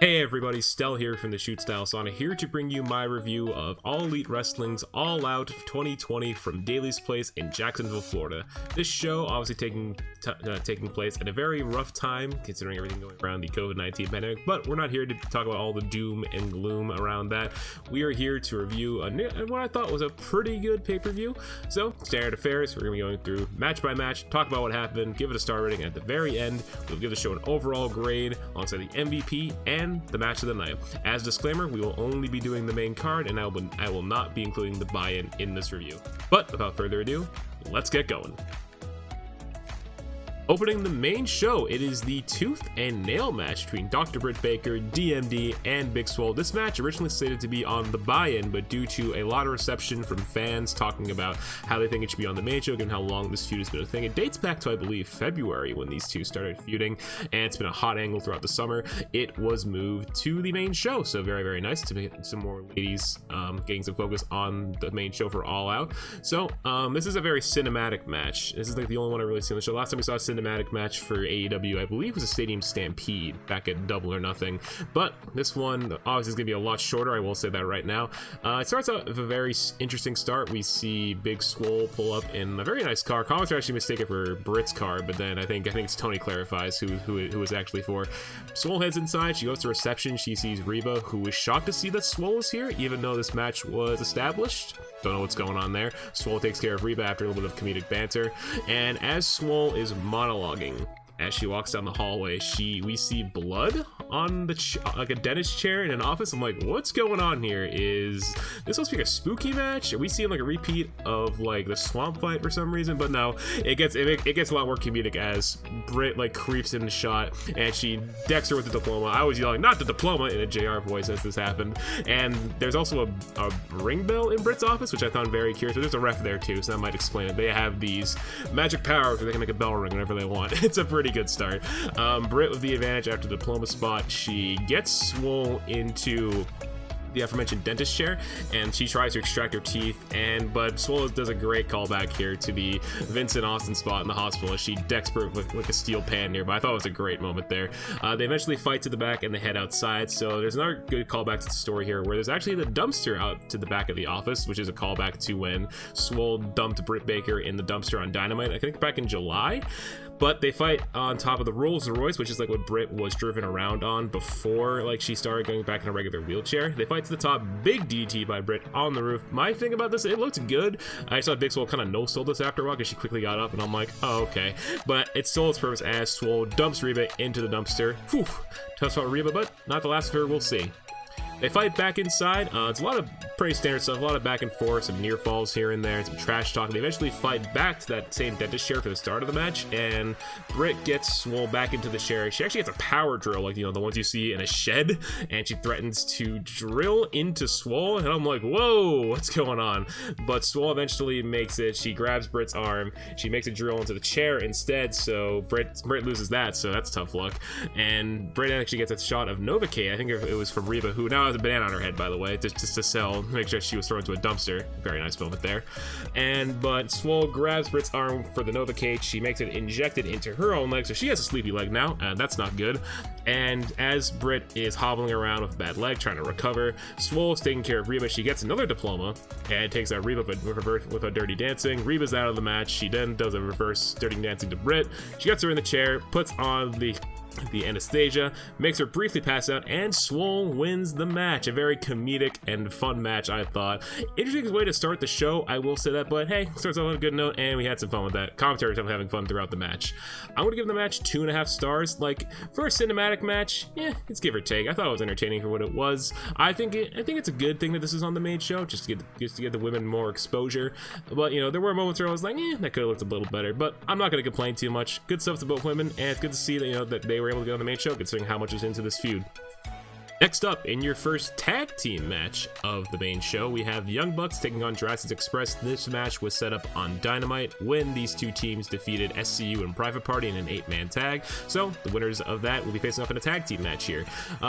Hey everybody, Stel here from the Shoot Style Sauna, here to bring you my review of All Elite Wrestling's All Out 2020 from Daly's Place in Jacksonville, Florida. This show obviously taking place at a very rough time, considering everything going around the COVID-19 pandemic, but we're not here to talk about all the doom and gloom around that. We are here to review what I thought was a pretty good pay-per-view. So, standard affairs, we're going to be going through match by match, talk about what happened, give it a star rating. At the very end, we'll give the show an overall grade alongside the MVP and the match of the night. As a disclaimer, we will only be doing the main card, and I will not be including the buy-in in this review. But without further ado, let's get going. Opening the main show, it is the tooth and nail match between Dr. Britt Baker, D.M.D, and Big Swole. This match originally slated to be on the buy-in, but due to a lot of reception from fans talking about how they think it should be on the main show, given how long this feud has been a thing. It dates back to, I believe, February when these two started feuding, and it's been a hot angle throughout the summer. It was moved to the main show, so very, very nice to get some more ladies getting some focus on the main show for All Out. So, this is a very cinematic match. This is like the only one I really see on the show. Last time we saw a cinematic match for AEW, I believe, was a Stadium Stampede back at Double or Nothing, but this one obviously is going to be a lot shorter. I will say that right now. It starts out with a very interesting start. We see Big Swole pull up in a very nice car. Comments are actually mistaken for Britt's car, but then I think it's Tony clarifies who it was actually for. Swole heads inside. She goes to reception. She sees Reba, who was shocked to see that Swole is here, even though this match was established. Don't know what's going on there. Swole takes care of Reba after a little bit of comedic banter, and as Swole is monologuing as she walks down the hallway, we see blood on the like a dentist chair in an office. I'm like, what's going on here? Is this supposed to be a spooky match? Are we seeing like a repeat of like the swamp fight for some reason? But no, it gets a lot more comedic as Britt like creeps in the shot and she decks her with the diploma. I was yelling, not the diploma, in a JR voice as this happened. And there's also a ring bell in Britt's office, which I found very curious. But there's a ref there too, so that might explain it. They have these magic powers where they can make a bell ring whenever they want. It's a pretty good start. Britt with the advantage after the diploma spot. She gets Swole into the aforementioned dentist chair and she tries to extract her teeth, but Swole does a great callback here to the Vincent Austin spot in the hospital as she decks Britt with a steel pan nearby. I thought it was a great moment there. They eventually fight to the back and they head outside, so there's another good callback to the story here where there's actually the dumpster out to the back of the office, which is a callback to when Swole dumped Britt Baker in the dumpster on Dynamite, I think back in July. But they fight on top of the Rolls Royce, which is like what Britt was driven around on before like she started going back in a regular wheelchair. They fight to the top, big DDT by Britt on the roof. My thing about this, it looked good. I saw Big Swole kind of no-sold this after a while because she quickly got up and I'm like, oh, okay. But it stole its purpose as Swole dumps Reba into the dumpster. Whew, tough spot Reba, but not the last of her, we'll see. They fight back inside. It's a lot of pretty standard stuff, a lot of back and forth, some near falls here and there, and some trash talk. They eventually fight back to that same dentist chair for the start of the match, and Britt gets Swole back into the chair. She actually gets a power drill, like, the ones you see in a shed, and she threatens to drill into Swole, and I'm like, whoa, what's going on? But Swole eventually makes it. She grabs Britt's arm. She makes a drill into the chair instead, so Britt loses that, so that's tough luck. And Britt actually gets a shot of Novocaine. I think it was from Reba, who now has a banana on her head, by the way, just to sell, make sure she was thrown into a dumpster. Very nice moment there. But Swole grabs Britt's arm for the Novocaine. She makes it injected into her own leg, so she has a sleepy leg now, and that's not good. And as Britt is hobbling around with a bad leg, trying to recover, Swole is taking care of Reba. She gets another diploma and takes out Reba with a dirty dancing. Reba's out of the match. She then does a reverse dirty dancing to Britt. She gets her in the chair, puts on the anesthesia, makes her briefly pass out, and Swole wins the match. A very comedic and fun match, I thought. Interesting way to start the show, I will say that, but hey, starts off on a good note, and we had some fun with that. Commentary was having fun throughout the match. I'm going to give the match 2.5 stars. Like, for a cinematic match, yeah, it's give or take. I thought it was entertaining for what it was. I think it's a good thing that this is on the main show, just to get the women more exposure. But, there were moments where I was like, that could have looked a little better, but I'm not going to complain too much. Good stuff to both women, and it's good to see that, that they were able to get on the main show, considering how much is into this feud. Next up, in your first tag team match of the main show, we have the Young Bucks taking on Jurassic Express. This match was set up on Dynamite when these two teams defeated SCU and Private Party in an 8-man tag. So the winners of that will be facing off in a tag team match here.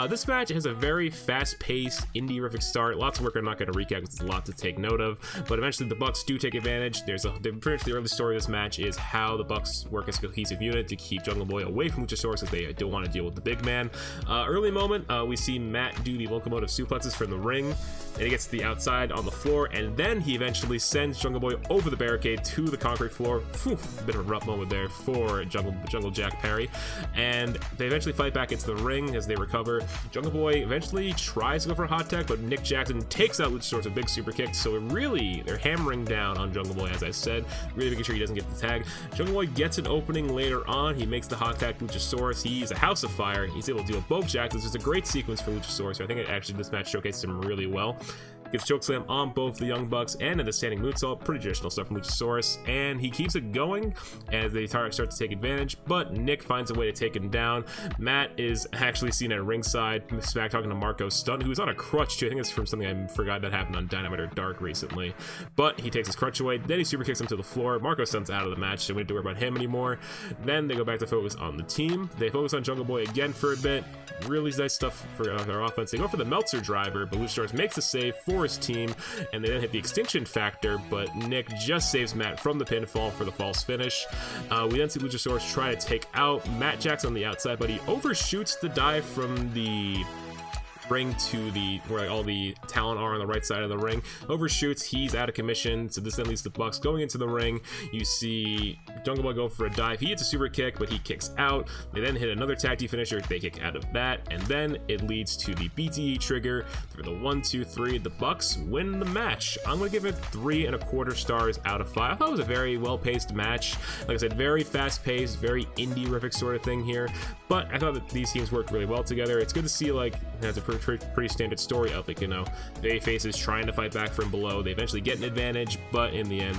This match has a very fast-paced, indie-rific start. Lots of work I'm not going to recap because there's a lot to take note of. But eventually the Bucks do take advantage. Pretty much the early story of this match is how the Bucks work as a cohesive unit to keep Jungle Boy away from Luchasaurus because they don't want to deal with the big man. Early moment, we see Matt do the locomotive suplexes from the ring, and he gets to the outside on the floor, and then he eventually sends Jungle Boy over the barricade to the concrete floor. Whew, a bit of a rough moment there for Jungle Jack Perry, and they eventually fight back into the ring as they recover. Jungle Boy eventually tries to go for a hot tag, but Nick Jackson takes out Luchasaurus with a big super kick, so they're hammering down on Jungle Boy, as I said, really making sure he doesn't get the tag. Jungle Boy gets an opening later on. He makes the hot tag to Luchasaurus. He's a house of fire. He's able to deal with both Jacksons. It's a great sequence for Luchasaurus. So I think this match showcased him really well. Gets chokeslam on both the Young Bucks and in the standing moonsault. Pretty traditional stuff from Luchasaurus, and he keeps it going as they start to take advantage, but Nick finds a way to take him down. Matt is actually seen at ringside, smack talking to Marco Stunt, who's on a crutch too. I think it's from something I forgot that happened on Dynamite or Dark recently, but he takes his crutch away, then he super kicks him to the floor. Marco Stunt's out of the match, so we don't have to worry about him anymore. Then they go back to focus on the team. They focus on Jungle Boy again for a bit. Really nice stuff for their offense. They go for the Meltzer driver, but Luchasaurus makes a save for his team, and they then hit the extinction factor, but Nick just saves Matt from the pinfall for the false finish. We then see Luchasaurus try to take out Matt Jackson on the outside, but he overshoots the dive from the ring to where all the talent are on the right side of the ring. Overshoots, he's out of commission, so this then leads the Bucks going into the ring. You see Jungle Boy go for a dive. He hits a super kick, but he kicks out. They then hit another tag team finisher. They kick out of that, and then it leads to the BTE trigger for the 1, 2, 3. The Bucks win the match. I'm going to give it 3.25 stars out of 5. I thought it was a very well-paced match. Like I said, very fast-paced, very indie-rific sort of thing here, but I thought that these teams worked really well together. It's good to see, like, it's a pretty standard story of, like, baby faces trying to fight back from below. They eventually get an advantage, but in the end,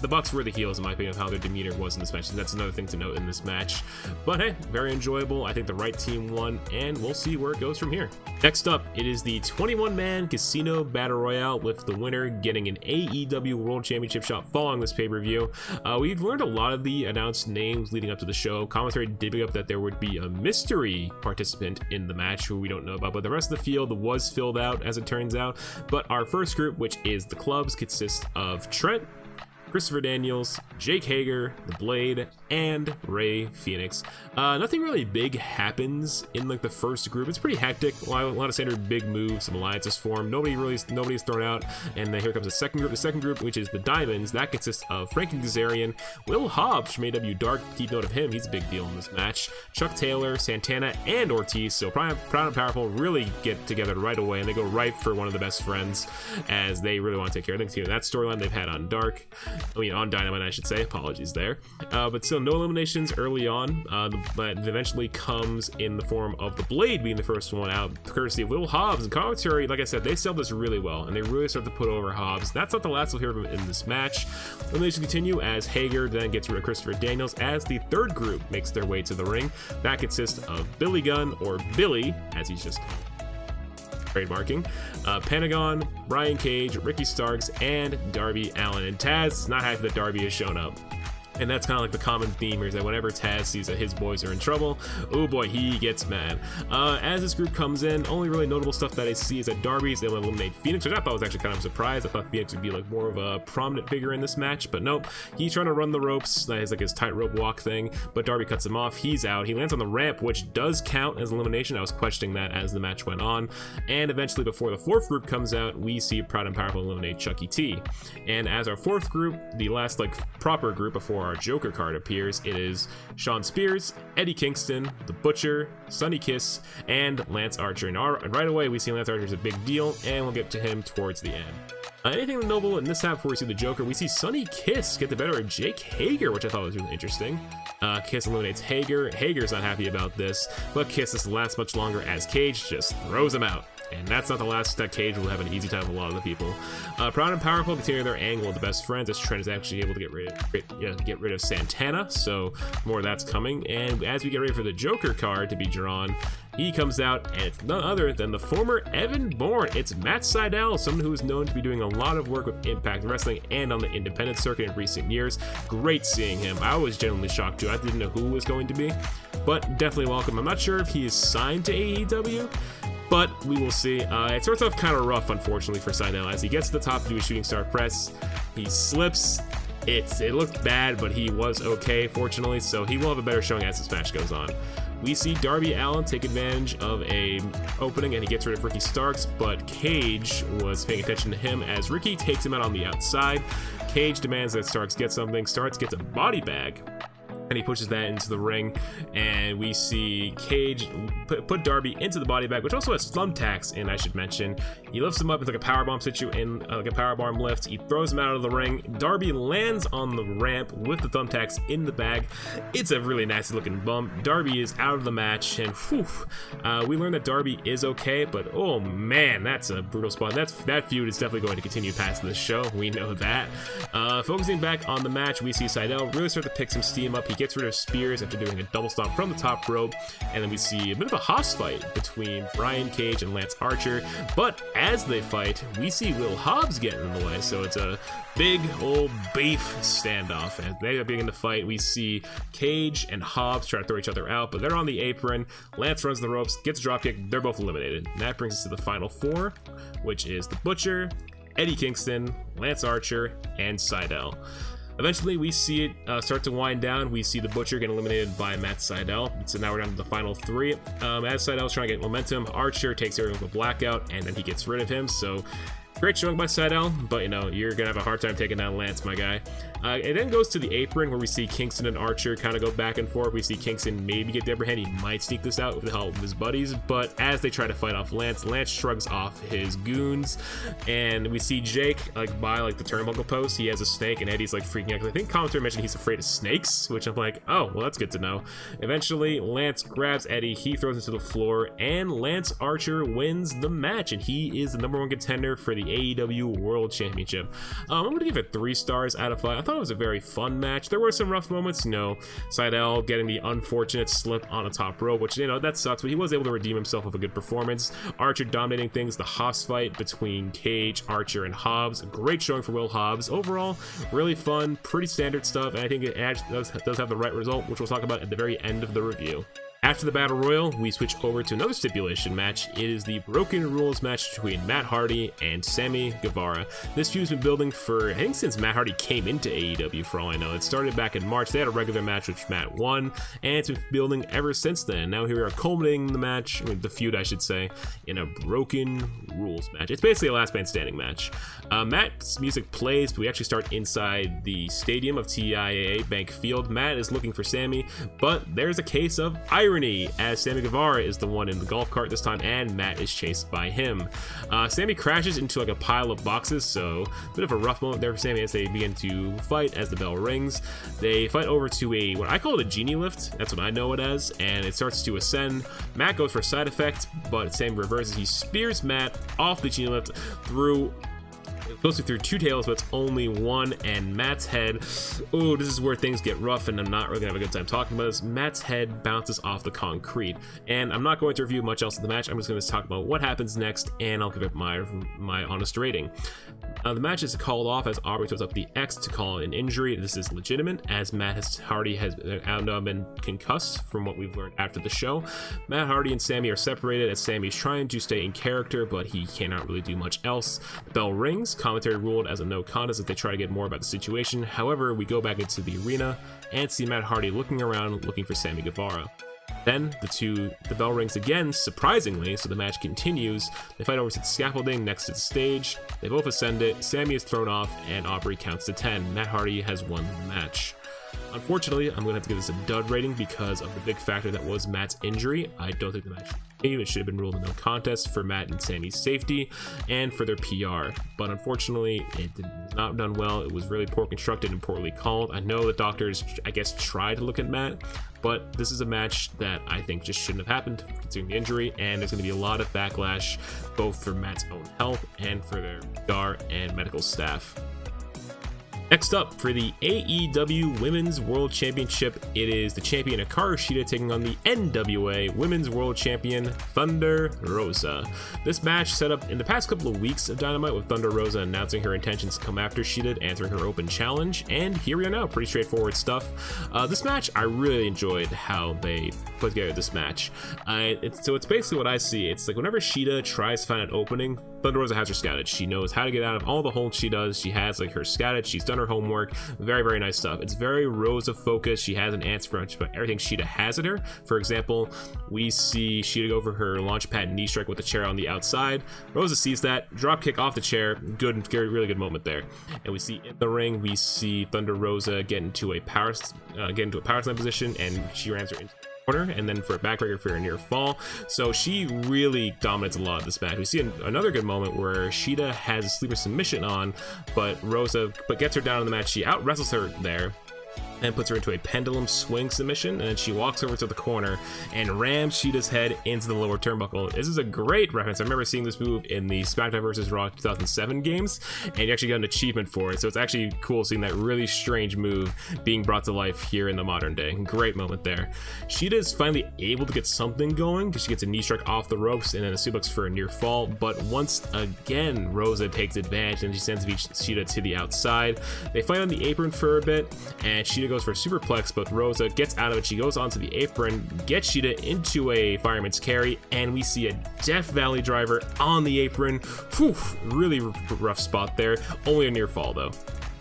the Bucks were the heels, in my opinion, of how their demeanor was in this match, and that's another thing to note in this match. But hey, very enjoyable. I think the right team won, and we'll see where it goes from here. Next up, it is the 21-man Casino Battle Royale, with the winner getting an AEW World Championship shot following this pay-per-view. We've learned a lot of the announced names leading up to the show. Commentary did pick up that there would be a mystery participant in the match who we don't know about, but the rest of the field was filled out, as it turns out. But our first group, which is the Clubs, consists of Trent, Christopher Daniels, Jake Hager, The Blade, and Ray Phoenix. Nothing really big happens in like the first group. It's pretty hectic. A lot of standard big moves. Some alliances form. Nobody's thrown out. And then here comes the second group. The second group, which is the Diamonds, that consists of Frankie Kazarian, Will Hobbs from AEW Dark. Keep note of him. He's a big deal in this match. Chuck Taylor, Santana, and Ortiz. So Proud and Powerful really get together right away, and they go right for one of the best friends, as they really want to take care of things. That storyline they've had on Dark. On Dynamite, I should say. Apologies there. But still, no eliminations early on. But it eventually comes in the form of the Blade being the first one out, courtesy of Will Hobbs. And commentary, like I said, they sell this really well, and they really start to put over Hobbs. That's not the last we'll hear of him in this match. Eliminations continue as Hager then gets rid of Christopher Daniels, as the third group makes their way to the ring. That consists of Billy Gunn, or Billy, as he's just trademarking, Pentagon, Brian Cage, Ricky Starks, and Darby Allin. And Taz is not happy that Darby has shown up. And that's kind of like the common theme here, is that whenever Taz sees that his boys are in trouble, oh boy, he gets mad. As this group comes in, only really notable stuff that I see is that Darby's able to eliminate Phoenix, which I thought was actually kind of a surprise. I thought Phoenix would be like more of a prominent figure in this match, but nope. He's trying to run the ropes. That is like his tightrope walk thing, but Darby cuts him off. He's out. He lands on the ramp, which does count as elimination. I was questioning that as the match went on. And eventually, before the fourth group comes out, we see Proud and Powerful eliminate Chucky T. And as our fourth group, the last like proper group before our Joker card appears, it is Sean Spears, Eddie Kingston, The Butcher, Sonny Kiss, and Lance Archer. And right away we see Lance Archer is a big deal, and we'll get to him towards the end. Anything notable in this half before we see the Joker, we see Sonny Kiss get the better of Jake Hager, which I thought was really interesting. Kiss eliminates Hager. Hager's not happy about this, but Kiss doesn't last much longer as Cage just throws him out. And that's not the last that Cage will have an easy time with a lot of the people. Proud and Powerful continue their angle with the best friends, as Trent is actually able to get rid of Santana, so more of that's coming. And as we get ready for the Joker card to be drawn, he comes out, and it's none other than the former Evan Bourne. It's Matt Sydal, someone who is known to be doing a lot of work with Impact Wrestling and on the independent circuit in recent years. Great seeing him. I was genuinely shocked too. I didn't know who it was going to be, but definitely welcome. I'm not sure if he is signed to AEW, but we will see. It starts off kind of rough, unfortunately, for Sydal. As he gets to the top to do a shooting star press, he slips. It looked bad, but he was okay, fortunately, so he will have a better showing as this match goes on. We see Darby Allin take advantage of a opening, and he gets rid of Ricky Starks, but Cage was paying attention to him as Ricky takes him out on the outside. Cage demands that Starks get something. Starks gets a body bag, and he pushes that into the ring, and we see Cage put Darby into the body bag, which also has thumbtacks in, I should mention. He lifts him up into like a powerbomb like a powerbomb lift. He throws him out of the ring. Darby lands on the ramp with the thumbtacks in the bag. It's a really nasty looking bump. Darby is out of the match, and we learn that Darby is okay, but oh man, that's a brutal spot. That feud is definitely going to continue past this show. We know that. Focusing back on the match, we see Sydal really start to pick some steam up. He gets rid of Spears after doing a double stomp from the top rope, and then we see a bit of a Haas fight between Brian Cage and Lance Archer, but as they fight, we see Will Hobbs getting in the way, so it's a big old beef standoff. As they begin to fight, we see Cage and Hobbs try to throw each other out, but they're on the apron. Lance runs the ropes, gets a dropkick, they're both eliminated. And that brings us to the final four, which is The Butcher, Eddie Kingston, Lance Archer, and Sydal. Eventually, we see it start to wind down. We see the Butcher get eliminated by Matt Sydal. So now we're down to the final three. As Sydal's trying to get momentum, Archer takes everyone with a blackout, and then he gets rid of him. So great showing by Sydal, but you're gonna have a hard time taking down Lance, my guy. It then goes to the apron where we see Kingston and Archer kind of go back and forth. We see Kingston maybe get the upper hand. He might sneak this out with the help of his buddies, but as they try to fight off Lance shrugs off his goons, and we see Jake by the turnbuckle post. He has a snake, and Eddie's freaking out, because I think commentary mentioned he's afraid of snakes, which I'm like, oh, well, that's good to know. Eventually, Lance grabs Eddie, he throws him to the floor, and Lance Archer wins the match, and he is the #1 contender for the AEW World Championship. I'm going to give it 3 stars out of 5. I thought it was a very fun match. There were some rough moments, Sydal getting the unfortunate slip on a top rope, which, that sucks, but he was able to redeem himself with a good performance. Archer dominating things, the Haas fight between Cage, Archer, and Hobbs. Great showing for Will Hobbs. Overall, really fun, pretty standard stuff, and I think it does have the right result, which we'll talk about at the very end of the review. After the Battle Royal, we switch over to another stipulation match. It is the Broken Rules match between Matt Hardy and Sammy Guevara. This feud's been building for, I think, since Matt Hardy came into AEW, for all I know. It started back in March. They had a regular match, which Matt won, and it's been building ever since then. Now here we are culminating the feud, I should say, in a Broken Rules match. It's basically a last man standing match. Matt's music plays, but we actually start inside the stadium of TIAA Bank Field. Matt is looking for Sammy, but there's a case of irony, as Sammy Guevara is the one in the golf cart this time, and Matt is chased by him. Sammy crashes into a pile of boxes, so a bit of a rough moment there for Sammy as they begin to fight as the bell rings. They fight over to what I call it a genie lift, that's what I know it as, and it starts to ascend. Matt goes for a side effect, but Sammy reverses. He spears Matt off the genie lift goes through 2 tails, but it's only 1, and Matt's head, oh, this is where things get rough, and I'm not really gonna have a good time talking about this. Matt's head bounces off the concrete, and I'm not going to review much else of the match. I'm just going to talk about what happens next, and I'll give it my honest rating. The match is called off as Aubrey throws up the X to call an injury. This is legitimate, as Matt Hardy has been concussed from what we've learned after the show. Matt Hardy and Sammy are separated as Sammy's trying to stay in character, but he cannot really do much else. The bell rings. Commentary ruled as a no contest as they try to get more about the situation. However, we go back into the arena and see Matt Hardy looking around, looking for Sammy Guevara. Then the bell rings again, surprisingly, so the match continues. They fight over to the scaffolding next to the stage. They both ascend it. Sammy is thrown off, and Aubrey counts to 10. Matt Hardy has won the match. Unfortunately, I'm going to have to give this a dud rating because of the big factor that was Matt's injury. I don't think the match it should have been ruled a no contest for Matt and Sammy's safety and for their PR, but unfortunately it did not done well. It was really poor constructed and poorly called. I know the doctors, I guess, tried to look at Matt, but this is a match that I think just shouldn't have happened considering the injury, and there's going to be a lot of backlash both for Matt's own health and for their PR and medical staff. Next up, for the AEW Women's World Championship, it is the champion Hikaru Shida taking on the NWA Women's World Champion Thunder Rosa. This match set up in the past couple of weeks of Dynamite, with Thunder Rosa announcing her intentions to come after Shida, answering her open challenge, and here we are now. Pretty straightforward stuff. This match, I really enjoyed how they put together this match. So it's basically what I see. It's like whenever Shida tries to find an opening, Thunder Rosa has her scouted. She knows how to get out of all the holes she does. She has like her scouted. She's done her homework. Very, very nice stuff. It's very Rosa focused. She has an answer for everything Shida has at her. For example, we see Shida go for her launch pad knee strike with the chair on the outside. Rosa sees that, drop kick off the chair. Good, really good moment there. And we see in the ring, we see Thunder Rosa get into a power slam position, and she rams her into corner, and then for a backbreaker for a near fall. So she really dominates a lot of this match. We see another good moment where Shida has a sleeper submission on, but Rosa gets her down in the match. She out wrestles her there and puts her into a pendulum swing submission, and then she walks over to the corner and rams Shida's head into the lower turnbuckle. This is a great reference. I remember seeing this move in the SmackDown vs. Raw 2007 games, and you actually got an achievement for it, so it's actually cool seeing that really strange move being brought to life here in the modern day. Great moment there. Shida is finally able to get something going because she gets a knee strike off the ropes and then a suplex for a near fall, but once again Rosa takes advantage and she sends Shida to the outside. They fight on the apron for a bit, and Shida goes for a superplex, but Rosa gets out of it. She goes onto the apron, gets Shida into a fireman's carry, and we see a Death Valley driver on the apron. Whew, really rough spot there. Only a near fall though.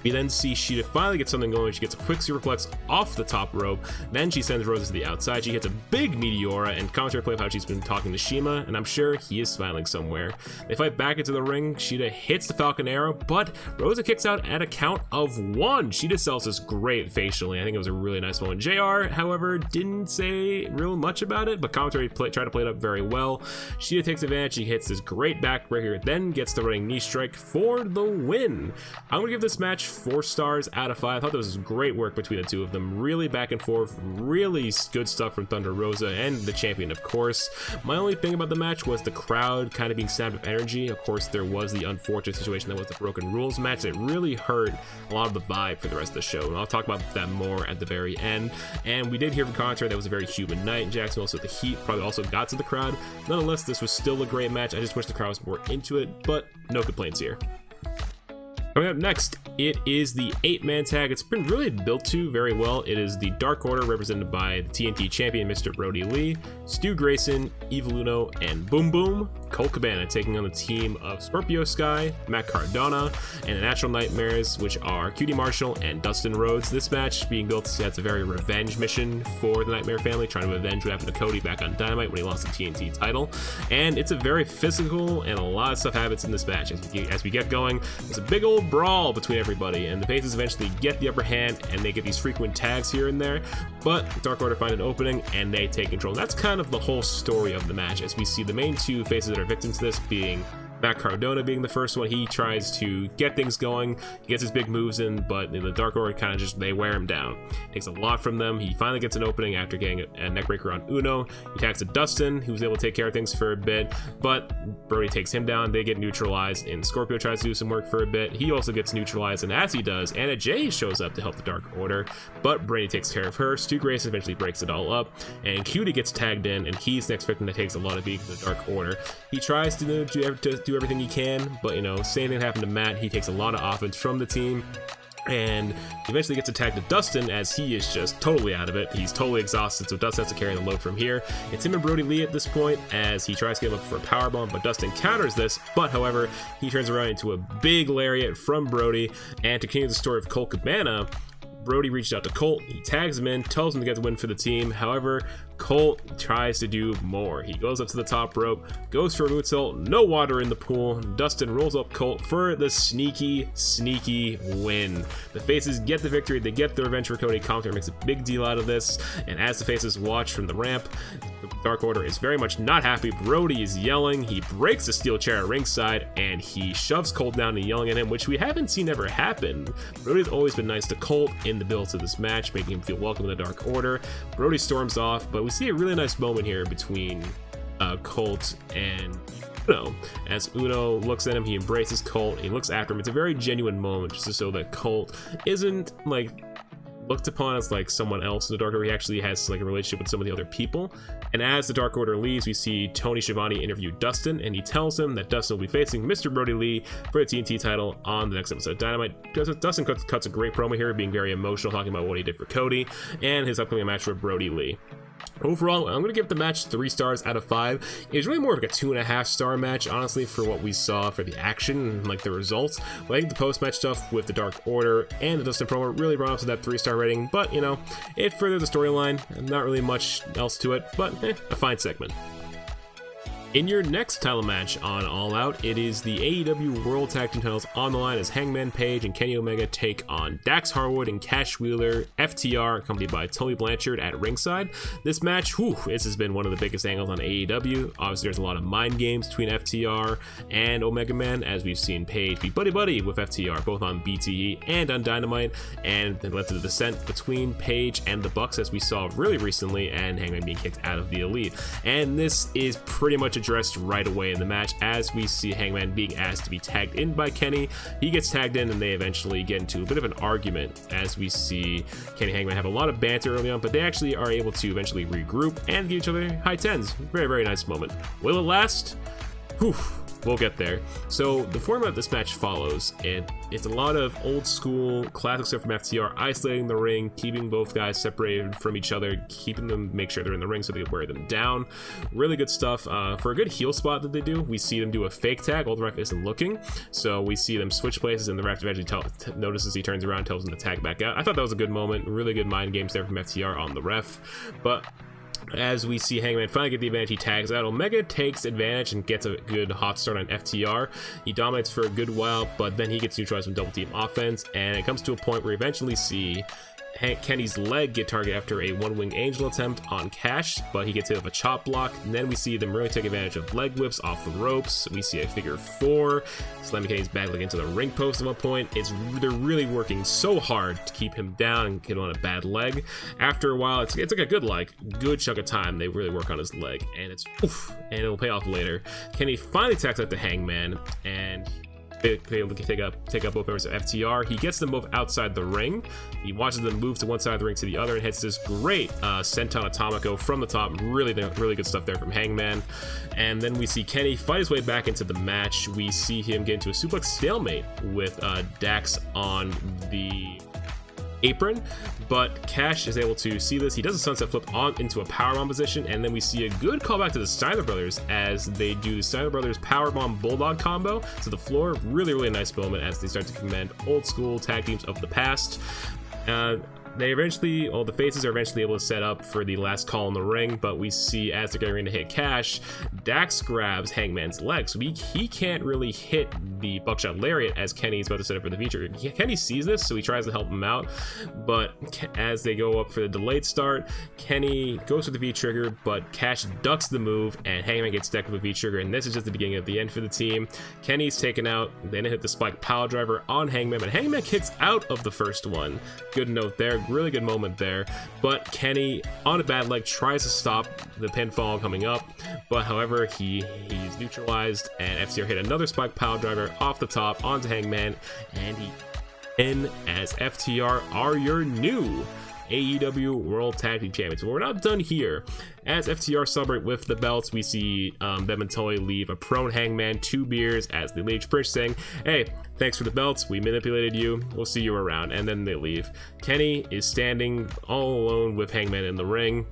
We then see Shida finally get something going. She gets a quick superplex off the top rope. Then she sends Rosa to the outside. She hits a big Meteora, and commentary play of how she's been talking to Shima, and I'm sure he is smiling somewhere. They fight back into the ring. Shida hits the Falcon Arrow, but Rosa kicks out at a count of 1. Shida sells this great facially. I think it was a really nice moment. JR, however, didn't say real much about it, but commentary tried to play it up very well. Shida takes advantage. She hits this great backbreaker, then gets the running knee strike for the win. I'm going to give this match 4 stars out of 5. I thought there was great work between the two of them. Really back and forth. Really good stuff from Thunder Rosa and the champion, of course. My only thing about the match was the crowd kind of being snapped with energy. Of course, there was the unfortunate situation that was the broken rules match that really hurt a lot of the vibe for the rest of the show. And I'll talk about that more at the very end. And we did hear from commentary that was a very humid night in Jacksonville, so the heat probably also got to the crowd. Nonetheless, this was still a great match. I just wish the crowd was more into it, but no complaints here. Coming up next, it is the 8-man tag. It's been really built to very well. It is the Dark Order represented by the TNT champion, Mr. Brody Lee, Stu Grayson, Evil Uno, and Boom Boom. Colt Cabana taking on the team of Scorpio Sky, Matt Cardona, and the Natural Nightmares, which are Cutie Marshall and Dustin Rhodes. This match being built as a very revenge mission for the Nightmare family, trying to avenge what happened to Cody back on Dynamite when he lost the TNT title. And it's a very physical, and a lot of stuff happens in this match. As we get going, there's a big old brawl between everybody, and the faces eventually get the upper hand, and they get these frequent tags here and there, but Dark Order find an opening, and they take control. And that's kind of the whole story of the match, as we see the main 2 faces that are victims to this being Matt Cardona being the first one. He tries to get things going, he gets his big moves in, but the Dark Order kind of just, they wear him down. Takes a lot from them. He finally gets an opening after getting a neckbreaker on Uno. He attacks to Dustin, who was able to take care of things for a bit, but Brody takes him down. They get neutralized, and Scorpio tries to do some work for a bit. He also gets neutralized, and as he does, Anna Jay shows up to help the Dark Order, but Brady takes care of her. Stu Grayson eventually breaks it all up, and Cutie gets tagged in, and he's the next victim that takes a lot of beating from the Dark Order. He tries to do everything he can, but same thing happened to Matt. He takes a lot of offense from the team, and eventually gets attacked to Dustin, as he is just totally out of it. He's totally exhausted, so Dustin has to carry the load from here. It's him and Brody Lee at this point, as he tries to get him up for a powerbomb, but Dustin counters this, but however, he turns around into a big lariat from Brody. And to continue the story of Colt Cabana, Brody reached out to Colt, he tags him in, tells him to get the win for the team. However, Colt tries to do more. He goes up to the top rope, goes for a moonsault, no water in the pool. Dustin rolls up Colt for the sneaky win. The faces get the victory, they get the revenge for Cody. Commentary makes a big deal out of this, and as the faces watch from the ramp, the Dark Order is very much not happy. Brody is yelling, he breaks the steel chair at ringside, and he shoves Colt down and yelling at him, which we haven't seen ever happen. Brody's always been nice to Colt in the build to this match, making him feel welcome in the Dark Order. Brody storms off, but we see a really nice moment here between Colt and Uno. As Uno looks at him, he embraces Colt, he looks after him. It's a very genuine moment, just to show that Colt isn't like looked upon as like someone else in the Dark Order. He actually has like a relationship with some of the other people. And as the Dark Order leaves, we see Tony Schiavone interview Dustin, and he tells him that Dustin will be facing Mr. Brody Lee for the TNT title on the next episode of Dynamite. Dustin cuts a great promo here, being very emotional, talking about what he did for Cody and his upcoming match with Brody Lee. Overall, I'm going to give the match 3 stars out of 5. It was really more of like a 2.5 star match, honestly, for what we saw for the action and like the results. But I think the post-match stuff with the Dark Order and the Dustin promo really brought up to that 3-star rating. But, you know, it furthered the storyline. Not really much else to it, but a fine segment. In your next title match on All Out, it is the AEW World Tag Team titles on the line as Hangman Page and Kenny Omega take on Dax Harwood and Cash Wheeler, FTR, accompanied by Tully Blanchard at ringside. This match, this has been one of the biggest angles on AEW. Obviously, there's a lot of mind games between FTR and Omega Man, as we've seen Page be buddy-buddy with FTR, both on BTE and on Dynamite, and it led to the descent between Page and the Bucks, as we saw really recently, and Hangman being kicked out of the Elite. And this is pretty much addressed right away in the match, as we see Hangman being asked to be tagged in by Kenny. He gets tagged in, and they eventually get into a bit of an argument, as we see Kenny and Hangman have a lot of banter early on, but they actually are able to eventually regroup and give each other high tens. Very nice moment. Will it last? We'll get there. So the format of this match follows, and it's a lot of old school classic stuff from FTR, isolating the ring, keeping both guys separated from each other, keeping them, make sure they're in the ring so they can wear them down. Really good stuff. For a good heel spot that they do, we see them do a fake tag while the ref isn't looking. So we see them switch places, and the ref eventually notices, he turns around, tells them to tag back out. I thought that was a good moment. Really good mind games there from FTR on the ref. But as we see Hangman finally get the advantage, he tags out. Omega takes advantage and gets a good hot start on FTR. He dominates for a good while, but then he gets neutralized from double team offense, and it comes to a point where we eventually see Kenny's leg get targeted after a one-wing angel attempt on Cash, but he gets hit with a chop block. And then we see them really take advantage of leg whips off the ropes. We see a figure 4, slamming Kenny's back leg into the ring post at one point. They're really working so hard to keep him down and get him on a bad leg. After a while, it's like a good chunk of time they really work on his leg, and and it'll pay off later. Kenny finally attacks out the Hangman, and able to take up both members of FTR. He gets them both outside the ring. He watches them move to one side of the ring to the other, and hits this great senton atomico from the top. Really good stuff there from Hangman. And then we see Kenny fight his way back into the match. We see him get into a suplex stalemate with Dax on the apron, but Cash is able to see this. He does a sunset flip on into a powerbomb position, and then we see a good callback to the Steiner Brothers as they do the Steiner Brothers powerbomb bulldog combo to the floor. Really nice moment as they start to commend old school tag teams of the past. The faces are eventually able to set up for the last call in the ring, but we see as they're getting ready to hit Cash, Dax grabs Hangman's leg, so he can't really hit the buckshot lariat as Kenny's about to set up for the feature. Kenny sees this, so he tries to help him out, but as they go up for the delayed start, Kenny goes for the V-trigger, but Cash ducks the move, and Hangman gets decked with a V-trigger, and this is just the beginning of the end for the team. Kenny's taken out, then hit the spike pile driver on Hangman, but Hangman kicks out of the first one. Good note there. Really good moment there, but Kenny on a bad leg tries to stop the pinfall coming up, but however he's neutralized, and FTR hit another spike pile driver off the top onto Hangman, and he in as FTR are your new AEW World Tag Team Champions. But we're not done here. As FTR celebrate with the belts, we see them and Tully leave a prone Hangman 2 beers as they leave, Prince saying, "Hey, thanks for the belts, we manipulated you, we'll see you around," and then they leave. Kenny is standing all alone with Hangman in the ring.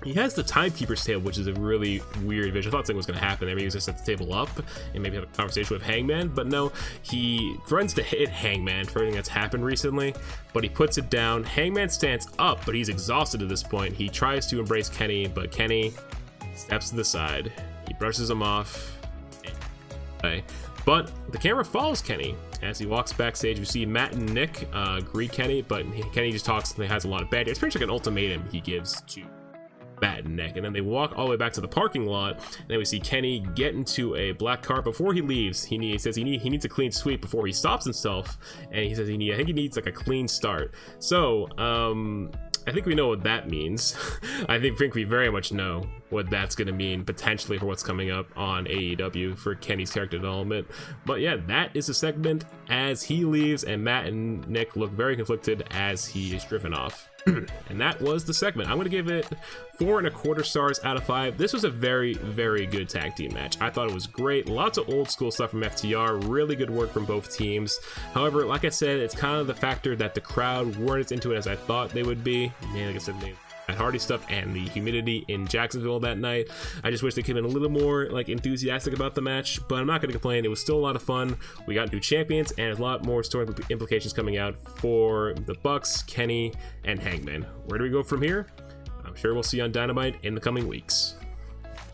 He has the timekeeper's table, which is a really weird visual. I thought something was going to happen. Maybe he was going to set the table up and maybe have a conversation with Hangman, but no, he threatens to hit Hangman for everything that's happened recently, but he puts it down. Hangman stands up, but he's exhausted at this point. He tries to embrace Kenny, but Kenny steps to the side. He brushes him off. But the camera follows Kenny as he walks backstage. We see Matt and Nick greet Kenny, but Kenny just talks and has a lot of bad. It's pretty much like an ultimatum he gives to Matt and Nick, and then they walk all the way back to the parking lot, and then we see Kenny get into a black car. Before he leaves, he says he needs a clean sweep before he stops himself, and he says I think he needs like a clean start. So I think we know what that means. I think we very much know what that's going to mean potentially for what's coming up on AEW for Kenny's character development. But yeah, that is a segment as he leaves, and Matt and Nick look very conflicted as he is driven off. And that was the segment. I'm going to give it 4.25 stars out of 5. This was a very, very good tag team match. I thought it was great. Lots of old school stuff from FTR. Really good work from both teams. However, like I said, it's kind of the factor that the crowd weren't as into it as I thought they would be. Man, like I said, that Hardy stuff and the humidity in Jacksonville that night. I just wish they could have been a little more like enthusiastic about the match, but I'm not going to complain. It was still a lot of fun. We got new champions and a lot more story implications coming out for the Bucks, Kenny, and Hangman. Where do we go from here? I'm sure we'll see on Dynamite in the coming weeks.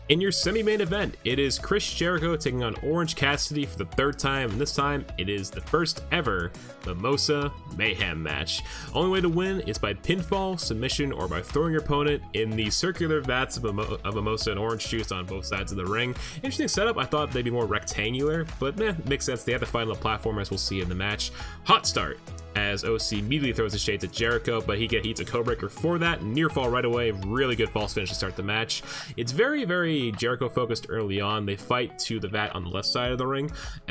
In your semi-main event, it is Chris Jericho taking on Orange Cassidy for the third time, and this time it is the first ever Mimosa Mayhem match. Only way to win is by pinfall, submission, or by throwing your opponent in the circular vats of mimosa and orange juice on both sides of the ring. Interesting setup. I thought they'd be more rectangular, but makes sense. They have to fight on the platform, as we'll see in the match. Hot start as OC immediately throws the shades at Jericho, but he eats a codebreaker for that. Near fall right away. Really good false finish to start the match. It's very, very Jericho focused early on. They fight to the vat on the left side of the ring.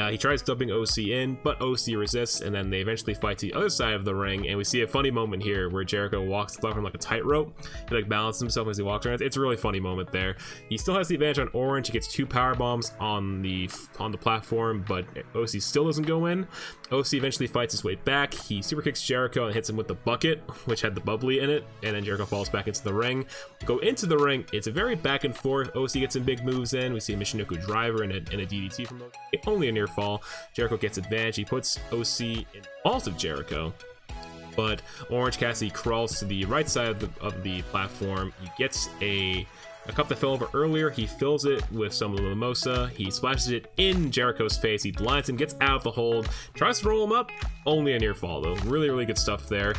He tries dumping OC in, but OC resists, and then they eventually fight to the other side of the ring, and we see a funny moment here where Jericho walks the platform like a tightrope. He like balances himself as he walks around. It's a really funny moment there. He still has the advantage on Orange. He gets 2 power bombs on the platform, but OC still doesn't go in. OC eventually fights his way back. He super kicks Jericho and hits him with the bucket, which had the bubbly in it, and then Jericho falls back into the ring. Go into the ring. It's a very back and forth. OC gets some big moves in. We see a Michinoku driver and a DDT from OC. Only a near fall. Jericho gets advantage. He puts OC in falls of Jericho, but Orange Cassidy crawls to the right side of the platform. He gets a cup that fell over earlier. He fills it with some of the mimosa. He splashes it in Jericho's face. He blinds him, gets out of the hold, tries to roll him up. Only a near fall though. Really, really good stuff there.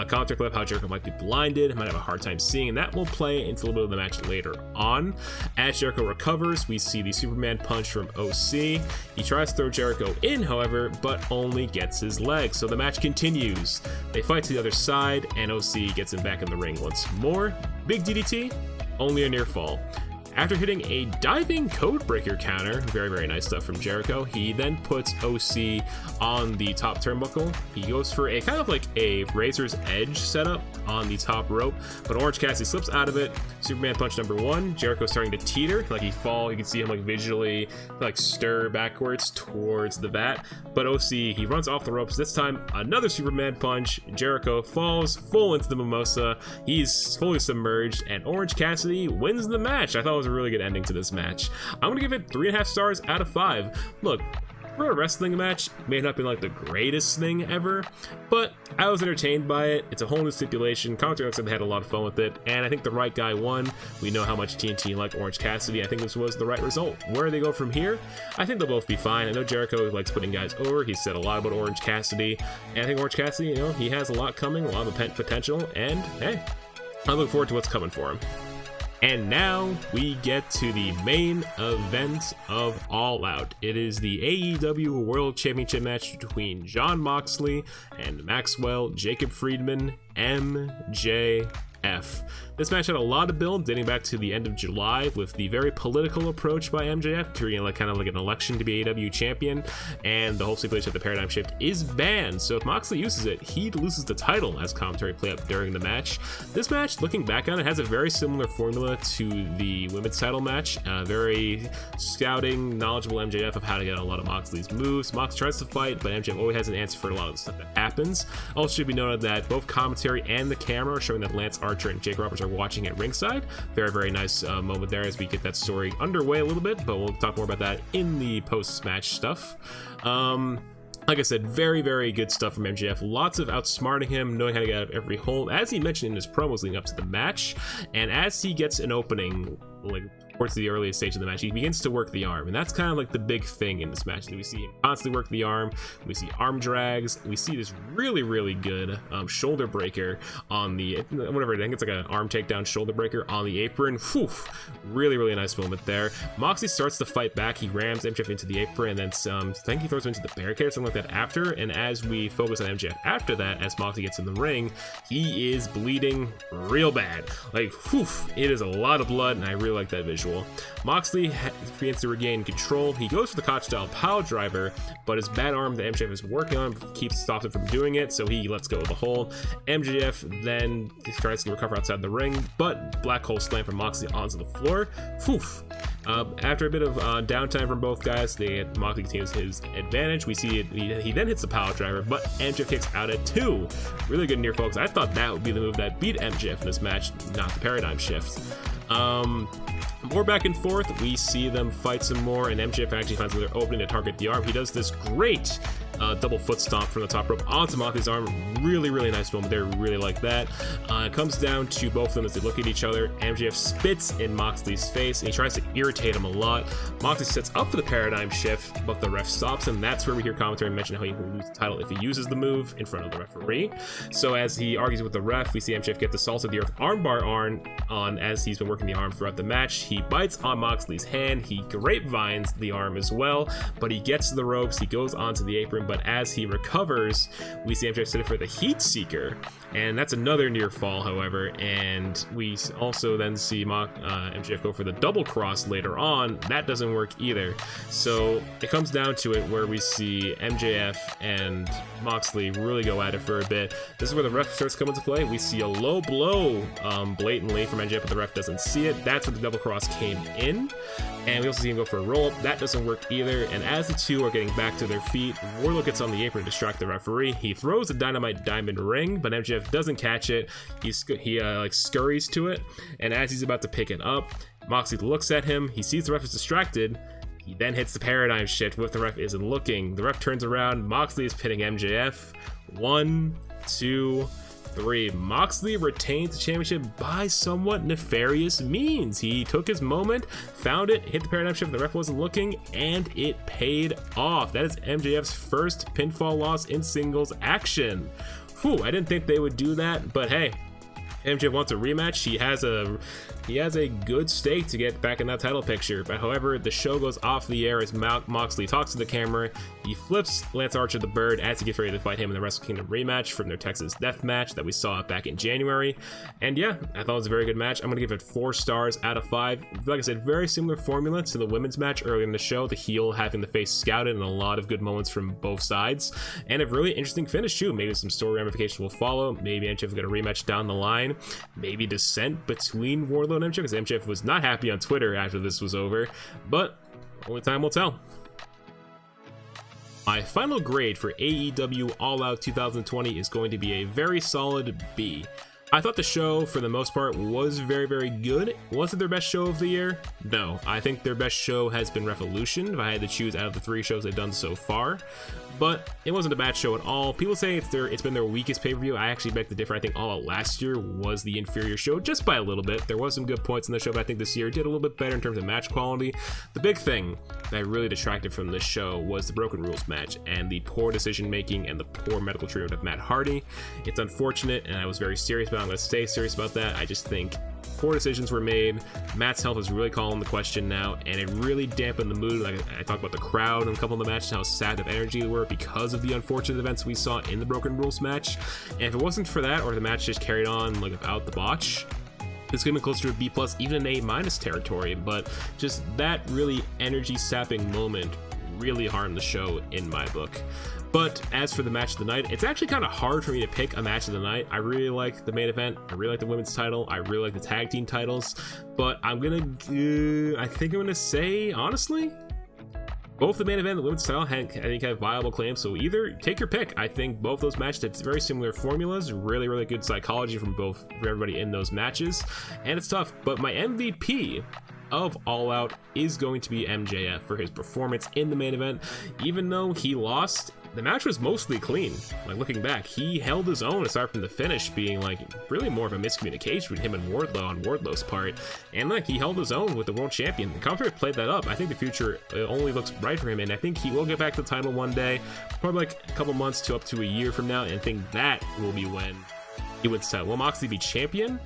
Counter clip how Jericho might be blinded, might have a hard time seeing, and that will play into a little bit of the match later on. As Jericho recovers, we see the Superman punch from OC. He tries to throw Jericho in, however, but only gets his leg. So the match continues. They fight to the other side, and OC gets him back in the ring once more. Big DDT. Only a near fall. After hitting a diving code breaker counter, very, very nice stuff from Jericho, he then puts OC on the top turnbuckle. He goes for a kind of like a razor's edge setup on the top rope, but Orange Cassidy slips out of it. Superman punch number 1. Jericho's starting to teeter, like he fall. You can see him like visually like stir backwards towards the vat, but OC, he runs off the ropes. This time, another Superman punch. Jericho falls full into the mimosa. He's fully submerged, and Orange Cassidy wins the match. I thought it was a really good ending to this match. I'm gonna give it 3.5 stars out of 5. Look, for a wrestling match, it may not be like the greatest thing ever, but I was entertained by it. It's a whole new stipulation. Commentary looks like they had a lot of fun with it, and I think the right guy won. We know how much TNT liked Orange Cassidy. I think this was the right result. Where they go from here, I think they'll both be fine. I know Jericho likes putting guys over. He said a lot about Orange Cassidy, and I think Orange Cassidy, he has a lot coming, a lot of potential, and hey, I look forward to what's coming for him. And now we get to the main event of All Out. It is the AEW World Championship match between Jon Moxley and Maxwell Jacob Friedman, MJF. This match had a lot of build dating back to the end of July with the very political approach by MJF, treating it kind of like an election to be AEW champion, and the whole stipulation of the paradigm shift is banned. So if Moxley uses it, he loses the title, as commentary play up during the match. This match, looking back on it, has a very similar formula to the women's title match. Very scouting, knowledgeable MJF of how to get a lot of Moxley's moves. Mox tries to fight, but MJF always has an answer for a lot of the stuff that happens. Also should be noted that both commentary and the camera are showing that Lance Archer and Jake Roberts are watching at ringside. Very, very nice moment there as we get that story underway a little bit, but we'll talk more about that in the post-match stuff. Like I said, very, very good stuff from MJF. Lots of outsmarting him, knowing how to get out of every hole, as he mentioned in his promos leading up to the match. And as he gets an opening, like towards the earliest stage of the match, he begins to work the arm, and that's kind of like the big thing in this match. We see him constantly work the arm, we see arm drags, we see this really, really good shoulder breaker on the, whatever, I think it's like an arm takedown shoulder breaker on the apron. Whew, really, really nice moment there. Moxley starts to fight back, he rams MJF into the apron, and then I think he throws him into the barricade or something like that after, and as we focus on MJF after that, as Moxley gets in the ring, he is bleeding real bad. Like, whew, it is a lot of blood, and I really like that visual. Moxley begins to regain control. He goes for the Koch style pile driver, but his bad arm that MJF is working on stops him from doing it, so he lets go of the hold. MJF then tries to recover outside the ring, but black hole slam from Moxley onto the floor. Whew. After a bit of downtime from both guys, Moxley continues his advantage. We see it. He then hits the pile driver, but MJF kicks out at 2. Really good near, folks. I thought that would be the move that beat MJF in this match, not the paradigm shift. More back and forth, we see them fight some more, and MJF actually finds another opening to target the arm. He does this great double foot stomp from the top rope onto Moxley's arm. Really, really nice moment there. Really like that. It comes down to both of them as they look at each other. MJF spits in Moxley's face, and he tries to irritate him a lot. Moxley sets up for the paradigm shift, but the ref stops him. That's where we hear commentary mention how he will lose the title if he uses the move in front of the referee. So as he argues with the ref, we see MJF get the Salt of the Earth armbar on as he's been working the arm throughout the match. He bites on Moxley's hand. He grapevines the arm as well, but he gets to the ropes. He goes onto the apron, but as he recovers, we see MJF sit for the Heat Seeker, and that's another near fall, however, and we also then see MJF go for the double cross later on. That doesn't work either. So it comes down to it where we see MJF and Moxley really go at it for a bit. This is where the ref starts coming to play. We see a low blow blatantly from MJF, but the ref doesn't see it. That's where the double cross came in. And we also see him go for a roll-up. That doesn't work either. And as the two are getting back to their feet, Wardlow gets on the apron to distract the referee. He throws a dynamite diamond ring, but MJF doesn't catch it. He scurries to it. And as he's about to pick it up, Moxley looks at him. He sees the ref is distracted. He then hits the paradigm shift with the ref isn't looking. The ref turns around. Moxley is pinning MJF. 1, 2, 3. Moxley retains the championship by somewhat nefarious means. He took his moment, found it, hit the paradigm shift, the ref wasn't looking, and it paid off. That is MJF's first pinfall loss in singles action. Whew, I didn't think they would do that, but hey, MJF wants a rematch. He has a good stake to get back in that title picture. But however, the show goes off the air as Moxley talks to the camera. He flips Lance Archer the Bird as he gets ready to fight him in the Wrestle Kingdom rematch from their Texas Death Match that we saw back in January. And yeah, I thought it was a very good match. I'm going to give it 4 stars out of 5. Like I said, very similar formula to the women's match earlier in the show. The heel having the face scouted and a lot of good moments from both sides. And a really interesting finish too. Maybe some story ramifications will follow. Maybe MJF will get a rematch down the line. Maybe dissent between Wardlow and MJF, because MJF was not happy on Twitter after this was over, but only time will tell. My final grade for AEW All Out 2020 is going to be a very solid B. I thought the show, for the most part, was very, very good. Was it their best show of the year? No. I think their best show has been Revolution, if I had to choose out of the 3 shows they've done so far. But it wasn't a bad show at all. People say it's been their weakest pay-per-view. I actually beg to differ. I think All Out last year was the inferior show, just by a little bit. There was some good points in the show, but I think this year did a little bit better in terms of match quality. The big thing that really detracted from this show was the Broken Rules match and the poor decision-making and the poor medical treatment of Matt Hardy. It's unfortunate, and I was very serious about it. I'm going to stay serious about that. I just think poor decisions were made. Matt's health is really calling the question now, and it really dampened the mood. Like I talked about the crowd in a couple of the matches, how sad of energy they were because of the unfortunate events we saw in the Broken Rules match. And if it wasn't for that, or the match just carried on like without the botch, it's going to be closer to a B+, even an A- territory. But just that really energy sapping moment really harmed the show in my book. But as for the match of the night, it's actually kind of hard for me to pick a match of the night. I really like the main event. I really like the women's title. I really like the tag team titles. But I think I'm gonna say, honestly, Both the main event and the women's title, I think, have viable claims, so either take your pick. I think both those matches have very similar formulas, really, really good psychology from everybody in those matches, and it's tough. But my MVP of All Out is going to be MJF for his performance in the main event. Even though he lost, the match was mostly clean. Like, looking back, he held his own aside from the finish being like really more of a miscommunication between him and Wardlow on Wardlow's part, and like he held his own with the world champion. The commentary played that up. I think the future only looks bright for him, and I think he will get back to the title one day, probably like a couple months to up to a year from now, and I think that will be when he wins the title. Will Moxley be champion?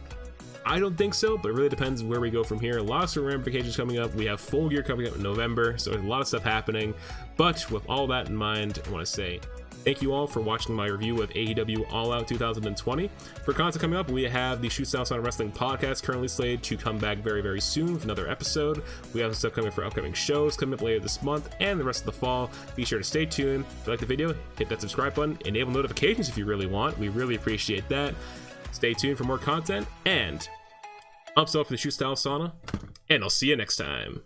I don't think so, but it really depends where we go from here. Lots of ramifications coming up. We have Full Gear coming up in November, so there's a lot of stuff happening. But with all that in mind, I want to say thank you all for watching my review of AEW All Out 2020. For content coming up, we have the Shoot Style Sauna Wrestling podcast currently slated to come back very, very soon with another episode. We have some stuff coming for upcoming shows coming up later this month and the rest of the fall. Be sure to stay tuned. If you like the video, hit that subscribe button, enable notifications if you really want. We really appreciate that. Stay tuned for more content, and I'm Stel for the Shoot Style Sauna, and I'll see you next time.